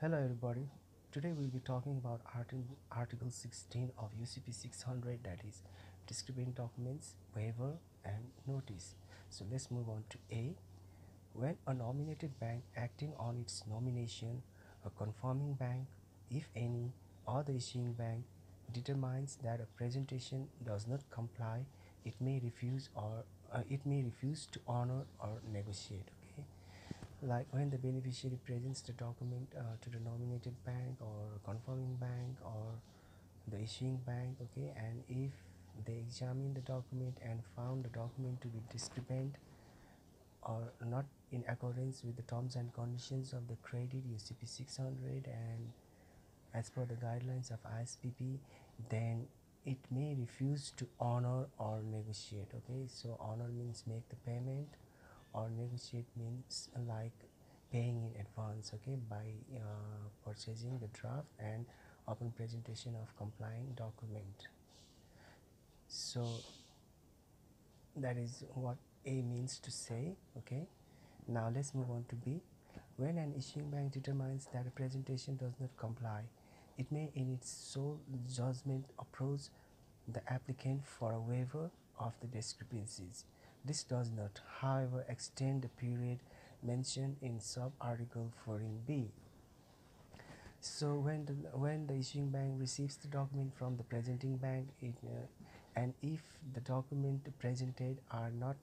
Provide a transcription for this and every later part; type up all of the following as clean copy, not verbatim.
Hello everybody. Today we'll be talking about Article 16 of UCP 600, that is discrepant documents, waiver and notice. So let's move on to A. When a nominated bank acting on its nomination, a conforming bank, if any, or the issuing bank determines that a presentation does not comply, it may refuse to honor or negotiate. Okay, like when the beneficiary presents the document to the nominated bank or confirming bank or the issuing bank, okay, and if they examine the document and found the document to be discrepant or not in accordance with the terms and conditions of the credit UCP 600 and as per the guidelines of ISPP, then it may refuse to honor or negotiate. Okay, so honor means make the payment, or negotiate means like paying in advance, okay, by purchasing the draft and upon presentation of complying document. So that is what A means to say. Okay, now let's move on to B. When an issuing bank determines that a presentation does not comply, it may in its sole judgment approach the applicant for a waiver of the discrepancies. This does not, however, extend the period mentioned in sub-article 14b. So when the issuing bank receives the document from the presenting bank, and if the document presented are not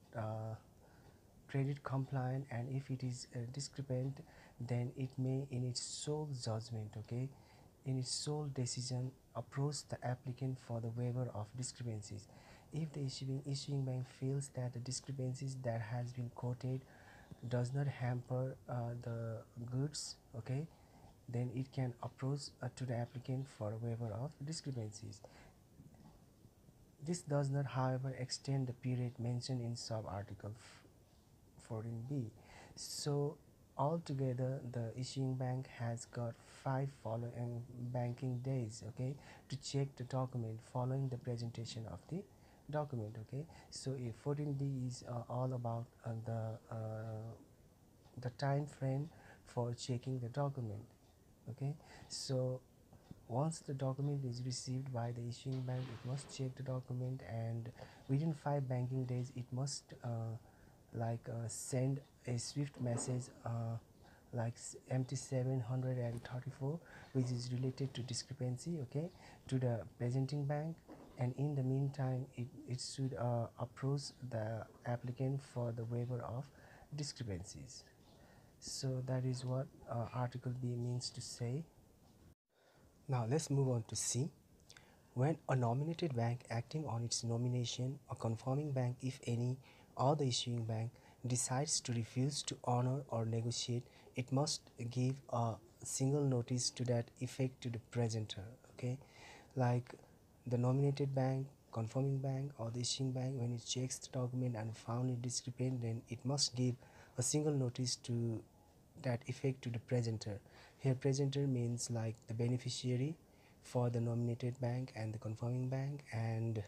credit compliant and if it is discrepant, then it may in its sole judgment, okay, in its sole decision approach the applicant for the waiver of discrepancies. If the issuing bank feels that the discrepancies that has been quoted does not hamper the goods, okay, then it can approach to the applicant for a waiver of discrepancies. This does not, however, extend the period mentioned in sub-article 14b. So altogether the issuing bank has got 5 following banking days, okay, to check the document following the presentation of the document. Okay, so if 14b is all about the time frame for checking the document. Okay, so once the document is received by the issuing bank, it must check the document, and within 5 banking days it must send a swift message like MT734, which is related to discrepancy, okay, to the presenting bank, and in the meantime it should approach the applicant for the waiver of discrepancies. So that is what article B means to say. Now let's move on to C. When a nominated bank acting on its nomination, a confirming bank if any, or the issuing bank decides to refuse to honor or negotiate, it must give a single notice to that effect to the presenter. Okay, like the nominated bank, confirming bank or the issuing bank, when it checks the document and found it discrepant, then it must give a single notice to that effect to the presenter. Here presenter means like the beneficiary for the nominated bank and the confirming bank, and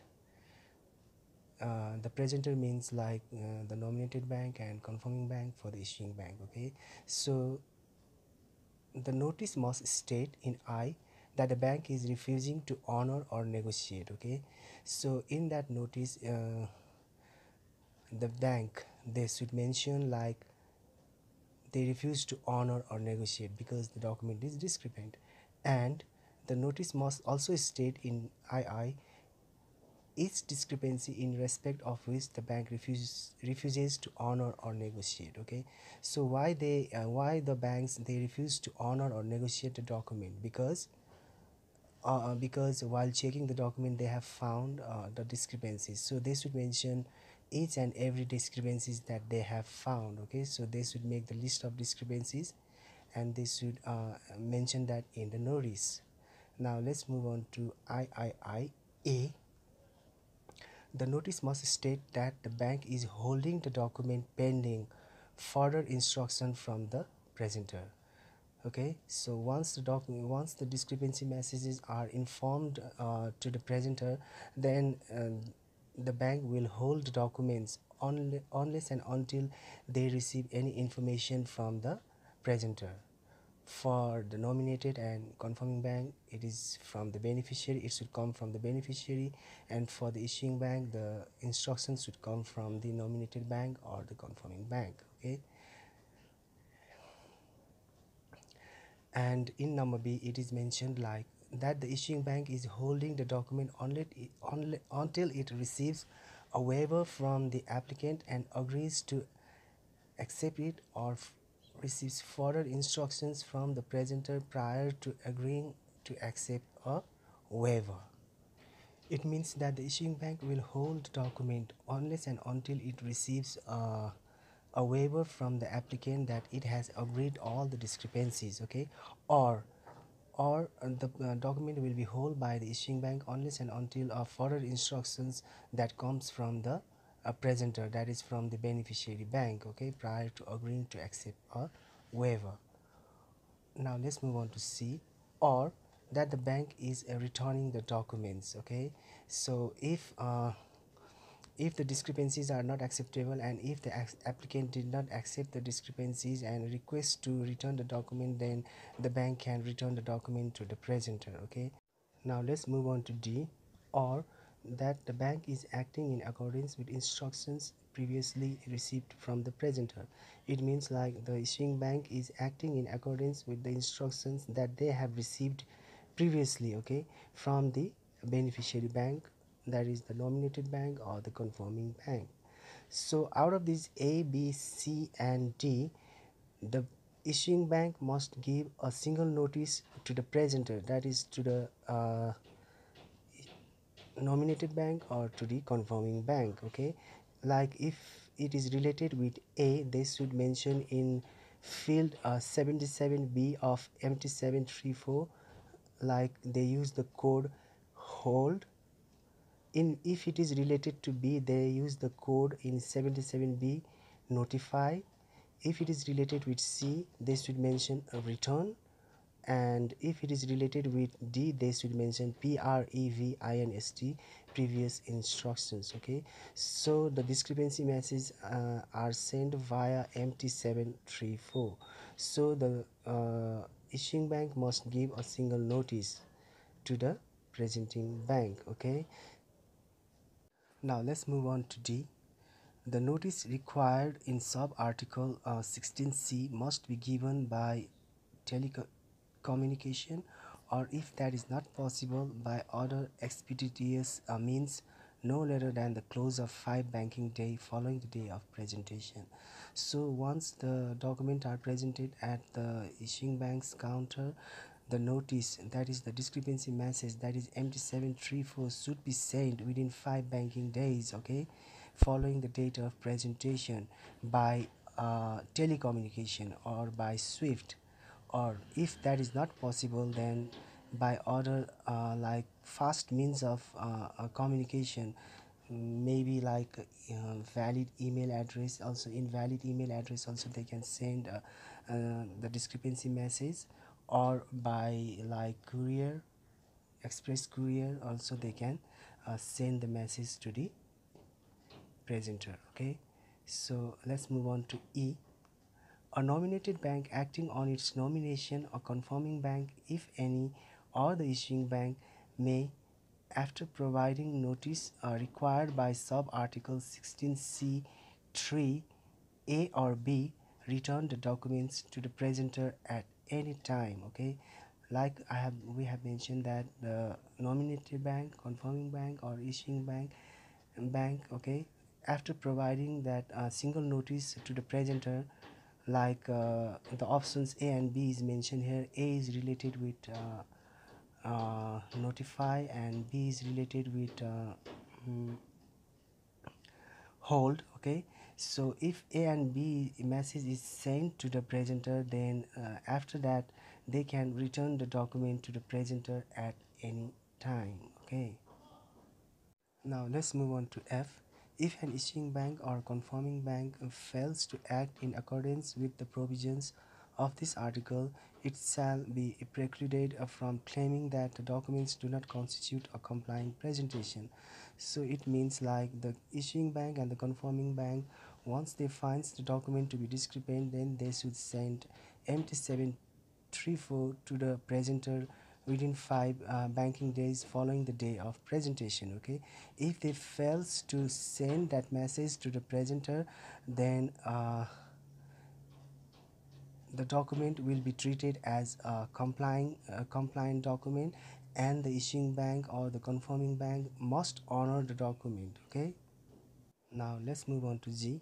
the presenter means like the nominated bank and confirming bank for the issuing bank. Okay, so the notice must state in I that the bank is refusing to honor or negotiate. Okay, so in that notice the bank, they should mention like they refuse to honor or negotiate because the document is discrepant, and the notice must also state in II each discrepancy in respect of which the bank refuses to honor or negotiate. Okay, so why the banks they refuse to honor or negotiate the document? Because while checking the document they have found the discrepancies, so they should mention each and every discrepancies that they have found. Okay, so they should make the list of discrepancies and they should mention that in the notice. Now let's move on to IIIA. The notice must state that the bank is holding the document pending further instruction from the presenter. Okay, so once the discrepancy messages are informed to the presenter, then the bank will hold the documents unless and until they receive any information from the presenter For the nominated and confirming bank, it is from the beneficiary, it should come from the beneficiary. And for the issuing bank, the instructions should come from the nominated bank or the confirming bank. Okay. And in number B, it is mentioned like that the issuing bank is holding the document only until it receives a waiver from the applicant and agrees to accept it, or receives further instructions from the presenter prior to agreeing to accept a waiver. It means that the issuing bank will hold the document unless and until it receives a waiver from the applicant that it has agreed all the discrepancies, okay, or the document will be held by the issuing bank unless and until further instructions that comes from the presenter, that is from the beneficiary bank, okay, prior to agreeing to accept a waiver. Now let's move on to C, or that the bank is returning the documents. Okay, so if the discrepancies are not acceptable, and if the applicant did not accept the discrepancies and requests to return the document, then the bank can return the document to the presenter. Okay, now let's move on to D, or that the bank is acting in accordance with instructions previously received from the presenter. It means like the issuing bank is acting in accordance with the instructions that they have received previously, okay, from the beneficiary bank, that is the nominated bank or the confirming bank. So out of these A, B, C and D, the issuing bank must give a single notice to the presenter, that is to the nominated bank or to the confirming bank. Okay, like if it is related with A, they should mention in field 77B of MT734, like they use the code hold. In if it is related to B, they use the code in 77B notify. If it is related with C, they should mention a return. And if it is related with D, they should mention PREVINST, previous instructions. Okay, so the discrepancy messages are sent via MT734. So the issuing bank must give a single notice to the presenting bank. Okay, now let's move on to D. The notice required in sub-article 16C must be given by telecommunication, or if that is not possible, by other expeditious means, no later than the close of 5 banking day following the day of presentation. So once the documents are presented at the issuing bank's counter, the notice, that is the discrepancy message, that is MT734, should be sent within 5 banking days, okay, following the date of presentation, by telecommunication or by SWIFT, or if that is not possible, then by other like fast means of communication, maybe like valid email address. Also invalid email address also they can send the discrepancy message, or by like courier, express courier also they can send the message to the presenter. Okay, so let's move on to E. A nominated bank acting on its nomination, a confirming bank, if any, or the issuing bank may, after providing notice required by sub-article 16C 3 A or B, return the documents to the presenter at any time. Okay, like we have mentioned that the nominated bank, confirming bank or issuing bank, okay, after providing that single notice to the presenter, like the options A and B is mentioned here. A is related with notify, and B is related with mm, hold. Okay, so if A and B message is sent to the presenter, then after that they can return the document to the presenter at any time. Okay, now let's move on to F. If an issuing bank or confirming bank fails to act in accordance with the provisions of this article, it shall be precluded from claiming that the documents do not constitute a complying presentation. So it means like the issuing bank and the confirming bank, once they find the document to be discrepant, then they should send MT7 3/4 to the presenter within 5 banking days following the day of presentation. Okay, if they fails to send that message to the presenter, then the document will be treated as a compliant document, and the issuing bank or the confirming bank must honor the document. Okay, now let's move on to G.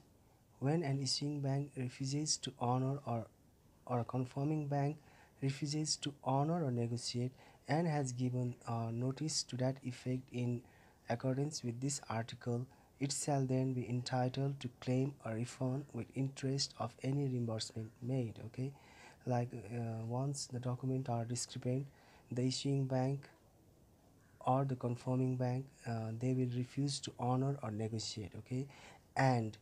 When an issuing bank refuses to honor, or a confirming bank refuses to honor or negotiate and has given notice to that effect in accordance with this article, it shall then be entitled to claim a refund with interest of any reimbursement made. Okay, like once the documents are discrepant, the issuing bank or the confirming bank, they will refuse to honor or negotiate. Okay, and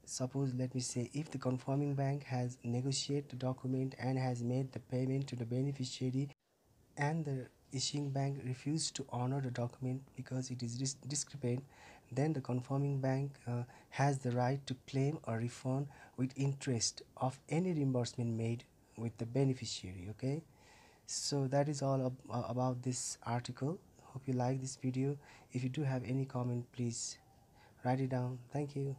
suppose, let me say, if the confirming bank has negotiated the document and has made the payment to the beneficiary, and the issuing bank refused to honor the document because it is discrepant, then the confirming bank has the right to claim a refund with interest of any reimbursement made with the beneficiary. Okay, so that is all about this article. Hope you like this video. If you do have any comment, please write it down. Thank you.